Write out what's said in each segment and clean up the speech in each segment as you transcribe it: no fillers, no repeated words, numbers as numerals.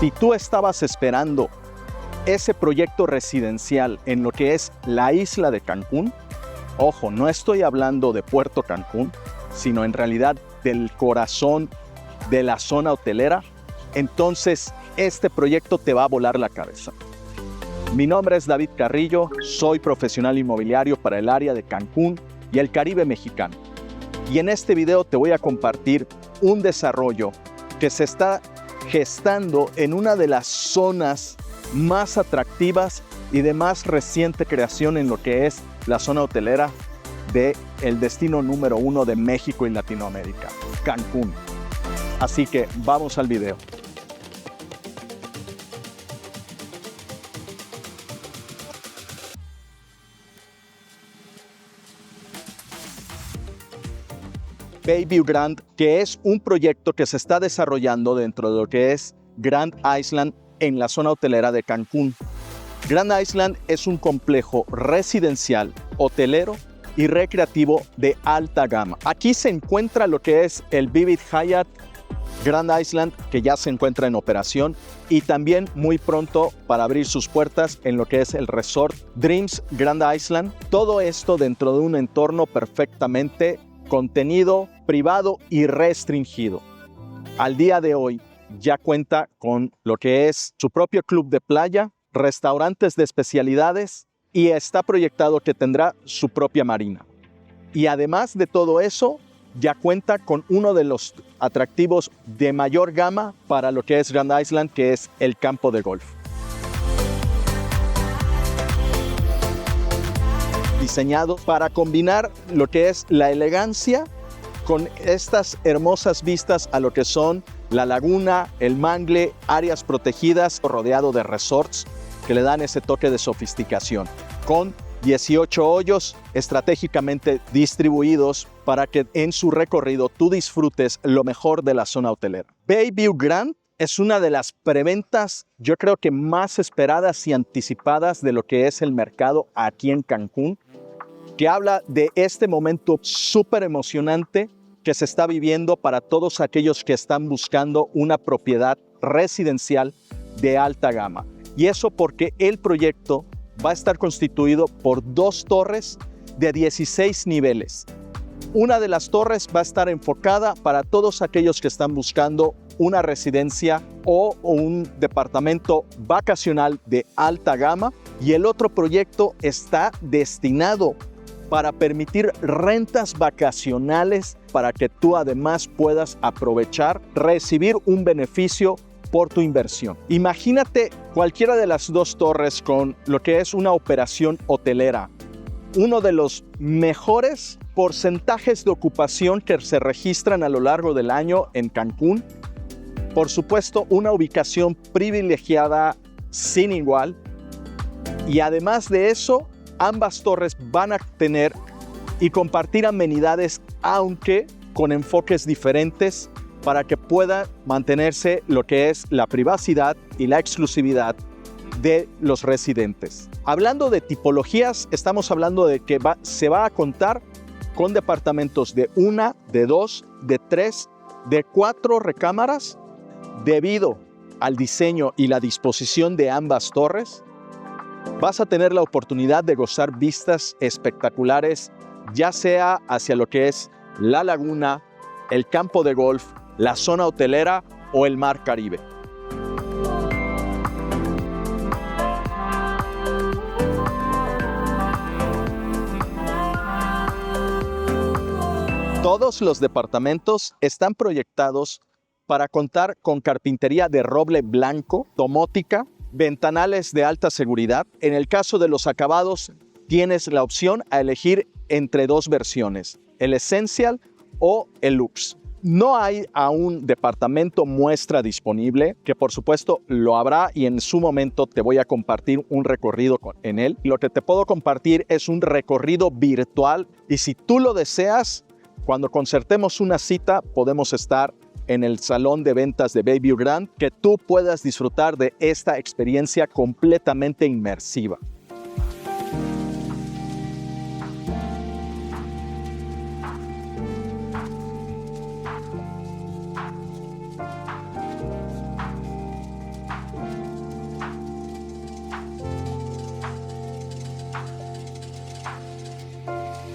Si tú estabas esperando ese proyecto residencial en lo que es la isla de Cancún, ojo, no estoy hablando de Puerto Cancún, sino en realidad del corazón de la zona hotelera, entonces este proyecto te va a volar la cabeza. Mi nombre es David Carrillo, soy profesional inmobiliario para el área de Cancún y el Caribe mexicano. Y en este video te voy a compartir un desarrollo que se está gestando en una de las zonas más atractivas y de más reciente creación en lo que es la zona hotelera del destino número 1 de México y Latinoamérica, Cancún. Así que vamos al video. Bayview Grand, que es un proyecto que se está desarrollando dentro de lo que es Grand Island en la zona hotelera de Cancún. Grand Island es un complejo residencial, hotelero y recreativo de alta gama. Aquí se encuentra lo que es el Vivid Hyatt Grand Island, que ya se encuentra en operación, y también muy pronto para abrir sus puertas en lo que es el Resort Dreams Grand Island. Todo esto dentro de un entorno perfectamente contenido, privado y restringido. Al día de hoy ya cuenta con lo que es su propio club de playa, restaurantes de especialidades y está proyectado que tendrá su propia marina. Y además de todo eso, ya cuenta con uno de los atractivos de mayor gama para lo que es Grand Island, que es el campo de golf. Diseñado para combinar lo que es la elegancia con estas hermosas vistas a lo que son la laguna, el mangle, áreas protegidas, rodeado de resorts que le dan ese toque de sofisticación, con 18 hoyos estratégicamente distribuidos para que en su recorrido tú disfrutes lo mejor de la zona hotelera. Bayview Grand es una de las preventas, yo creo que más esperadas y anticipadas de lo que es el mercado aquí en Cancún, que habla de este momento súper emocionante que se está viviendo para todos aquellos que están buscando una propiedad residencial de alta gama. Y eso porque el proyecto va a estar constituido por 2 torres de 16 niveles. Una de las torres va a estar enfocada para todos aquellos que están buscando una residencia o un departamento vacacional de alta gama, y el otro proyecto está destinado para permitir rentas vacacionales para que tú además puedas aprovechar, recibir un beneficio por tu inversión. Imagínate cualquiera de las 2 torres con lo que es una operación hotelera. Uno de los mejores porcentajes de ocupación que se registran a lo largo del año en Cancún. Por supuesto, una ubicación privilegiada sin igual. Y además de eso, ambas torres van a tener y compartir amenidades, aunque con enfoques diferentes, para que pueda mantenerse lo que es la privacidad y la exclusividad de los residentes. Hablando de tipologías, estamos hablando de que se va a contar con departamentos de 1, de 2, de 3, de 4 recámaras. Debido al diseño y la disposición de ambas torres, vas a tener la oportunidad de gozar vistas espectaculares, ya sea hacia lo que es la laguna, el campo de golf, la zona hotelera o el mar Caribe. Todos los departamentos están proyectados para contar con carpintería de roble blanco, domótica, ventanales de alta seguridad. En el caso de los acabados, tienes la opción a elegir entre 2 versiones, el Essential o el Luxe. No hay aún departamento muestra disponible, que por supuesto lo habrá y en su momento te voy a compartir un recorrido en él. Lo que te puedo compartir es un recorrido virtual y si tú lo deseas, cuando concertemos una cita podemos estar en el salón de ventas de Bayview Grand, que tú puedas disfrutar de esta experiencia completamente inmersiva.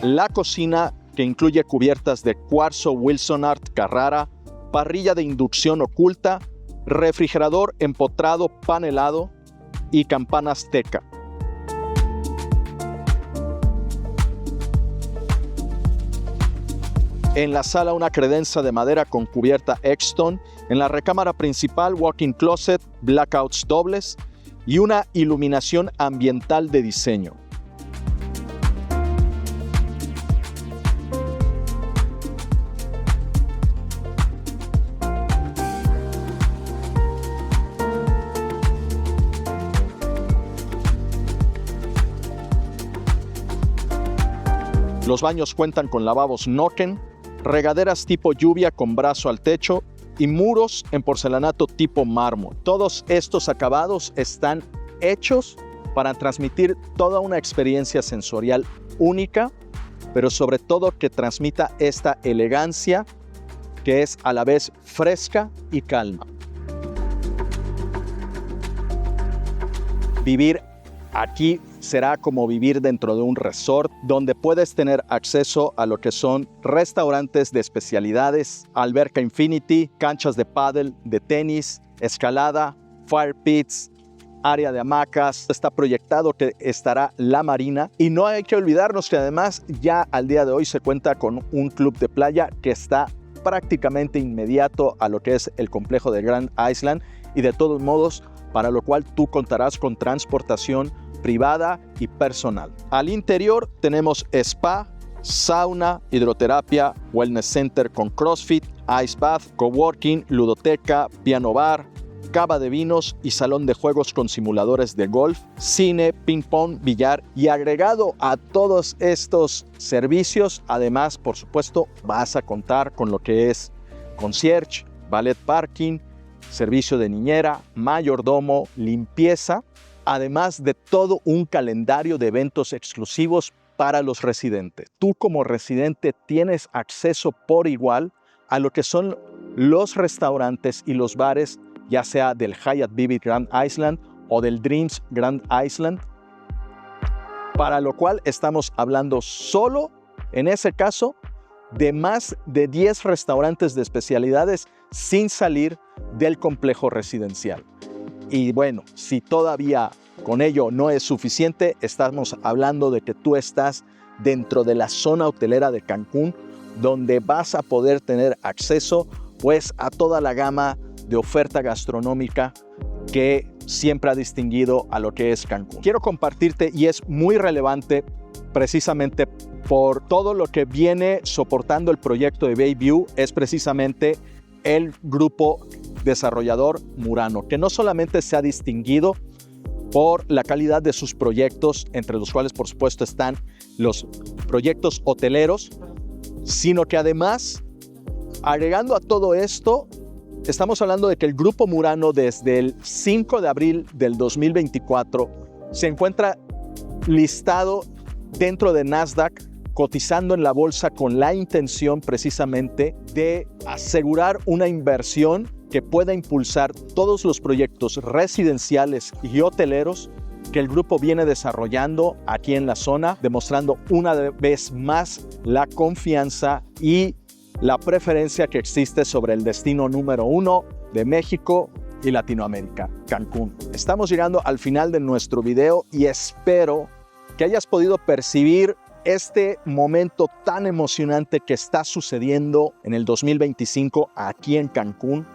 La cocina, que incluye cubiertas de cuarzo Wilson Art Carrara, parrilla de inducción oculta, refrigerador empotrado panelado y campana azteca. En la sala una credenza de madera con cubierta Exton. En la recámara principal walk-in closet, blackouts dobles y una iluminación ambiental de diseño. Los baños cuentan con lavabos Noken, regaderas tipo lluvia con brazo al techo y muros en porcelanato tipo mármol. Todos estos acabados están hechos para transmitir toda una experiencia sensorial única, pero sobre todo que transmita esta elegancia que es a la vez fresca y calma. Vivir aquí será como vivir dentro de un resort donde puedes tener acceso a lo que son restaurantes de especialidades, alberca infinity, canchas de pádel, de tenis, escalada, fire pits, área de hamacas. Está proyectado que estará la marina y no hay que olvidarnos que además ya al día de hoy se cuenta con un club de playa que está prácticamente inmediato a lo que es el complejo de Grand Island y de todos modos para lo cual tú contarás con transportación privada y personal. Al interior tenemos spa, sauna, hidroterapia, wellness center con CrossFit, ice bath, coworking, ludoteca, piano bar, cava de vinos y salón de juegos con simuladores de golf, cine, ping pong, billar y agregado a todos estos servicios, además, por supuesto, vas a contar con lo que es concierge, valet parking, servicio de niñera, mayordomo, limpieza, además de todo un calendario de eventos exclusivos para los residentes. Tú como residente tienes acceso por igual a lo que son los restaurantes y los bares, ya sea del Hyatt Vivid Grand Island o del Dreams Grand Island, para lo cual estamos hablando solo, en ese caso, de más de 10 restaurantes de especialidades sin salir del complejo residencial. Y bueno, si todavía con ello no es suficiente, estamos hablando de que tú estás dentro de la zona hotelera de Cancún, donde vas a poder tener acceso pues a toda la gama de oferta gastronómica que siempre ha distinguido a lo que es Cancún. Quiero compartirte, y es muy relevante precisamente por todo lo que viene soportando el proyecto de Bayview, es precisamente el grupo desarrollador Murano, que no solamente se ha distinguido por la calidad de sus proyectos, entre los cuales por supuesto están los proyectos hoteleros, sino que además, agregando a todo esto, estamos hablando de que el grupo Murano desde el 5 de abril del 2024 se encuentra listado dentro de Nasdaq, cotizando en la bolsa con la intención precisamente de asegurar una inversión que pueda impulsar todos los proyectos residenciales y hoteleros que el grupo viene desarrollando aquí en la zona, demostrando una vez más la confianza y la preferencia que existe sobre el destino número 1 de México y Latinoamérica, Cancún. Estamos llegando al final de nuestro video y espero que hayas podido percibir este momento tan emocionante que está sucediendo en el 2025 aquí en Cancún.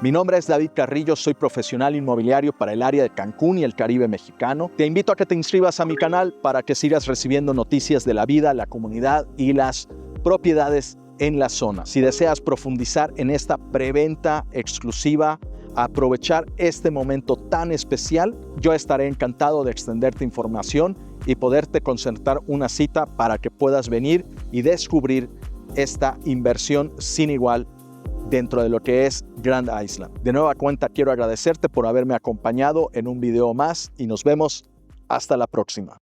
Mi nombre es David Carrillo, soy profesional inmobiliario para el área de Cancún y el Caribe mexicano. Te invito a que te inscribas a mi canal para que sigas recibiendo noticias de la vida, la comunidad y las propiedades en la zona. Si deseas profundizar en esta preventa exclusiva, aprovechar este momento tan especial, yo estaré encantado de extenderte información y poderte concertar una cita para que puedas venir y descubrir esta inversión sin igual dentro de lo que es Grand Island. De nueva cuenta, quiero agradecerte por haberme acompañado en un video más y nos vemos hasta la próxima.